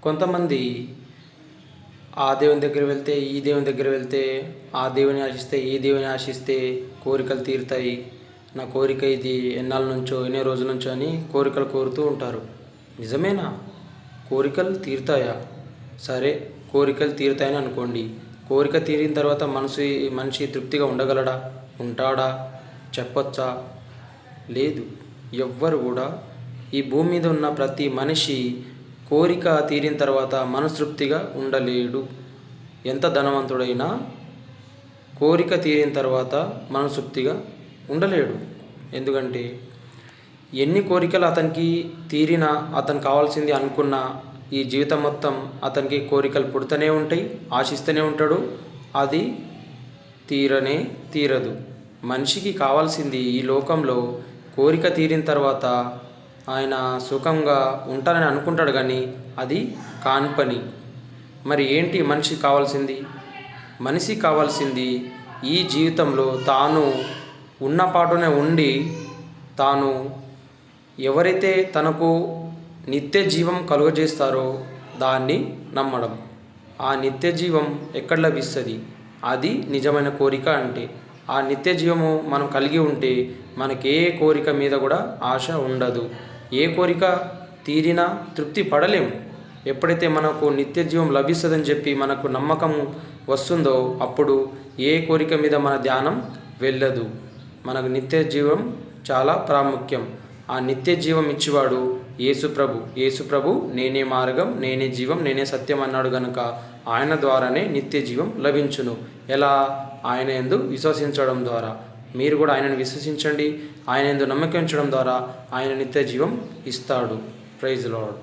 కొంతమంది ఆ దేవుని దగ్గర వెళ్తే, ఈ దేవుని దగ్గర వెళ్తే, ఆ దేవుని ఆశిస్తే, ఈ దేవుని ఆశిస్తే కోరికలు తీరుతాయి, నా కోరిక ఇది ఎన్నాళ్ళ నుంచో, ఎన్నో రోజుల నుంచో అని కోరికలు కోరుతూ ఉంటారు. నిజమేనా? కోరికలు తీరుతాయా? సరే, కోరికలు తీరుతాయని అనుకోండి. కోరిక తీరిన తర్వాత మనిషి తృప్తిగా ఉండగలడా? ఉంటాడా? చెప్పొచ్చా? లేదు. ఎవ్వరు కూడా ఈ భూమి మీద ఉన్న ప్రతి మనిషి కోరిక తీరిన తర్వాత మనస్తృప్తిగా ఉండలేడు. ఎంత ధనవంతుడైనా కోరిక తీరిన తర్వాత మనస్తృప్తిగా ఉండలేడు. ఎందుకంటే ఎన్ని కోరికలు అతనికి తీరినా, అతను కావాల్సింది అనుకున్న ఈ జీవితం మొత్తం అతనికి కోరికలు పుడుతూనే ఉంటాయి, ఆశిస్తూనే ఉంటాడు. అది తీరదు. మనిషికి కావాల్సింది ఈ లోకంలో కోరిక తీరిన తర్వాత ఆయన సుఖంగా ఉంటానని అనుకుంటాడు, కానీ అది కాని పని. మరి ఏంటి మనిషికి కావాల్సింది? మనిషికి కావాల్సింది ఈ జీవితంలో తాను ఉన్నపాటునే ఉండి, తాను ఎవరైతే తనకు నిత్య జీవం కలుగజేస్తారో దాన్ని నమ్మడం. ఆ నిత్య జీవం ఎక్కడ లభిస్తుంది? అది నిజమైన కోరిక అంటే. ఆ నిత్య జీవము మనం కలిగి ఉంటే మనకి ఏ కోరిక మీద కూడా ఆశ ఉండదు. ఏ కోరిక తీరినా తృప్తి పడలేము. ఎప్పుడైతే మనకు నిత్య జీవం లభిస్తుందని చెప్పి మనకు నమ్మకం వస్తుందో అప్పుడు ఏ కోరిక మీద మన ధ్యానం వెళ్ళదు. మనకు నిత్య జీవం చాలా ప్రాముఖ్యం. ఆ నిత్య జీవం ఇచ్చేవాడు యేసుప్రభు నేనే మార్గం, నేనే జీవం, నేనే సత్యం అన్నాడు గనుక ఆయన ద్వారానే నిత్య జీవం లభించును. ఎలా? ఆయన యందు విశ్వసించడం ద్వారా. మీరు కూడా ఆయనను విశ్వసించండి. ఆయన యందు నమ్మకం ఉంచడం ద్వారా ఆయన నిత్య జీవం ఇస్తాడు. Praise lord.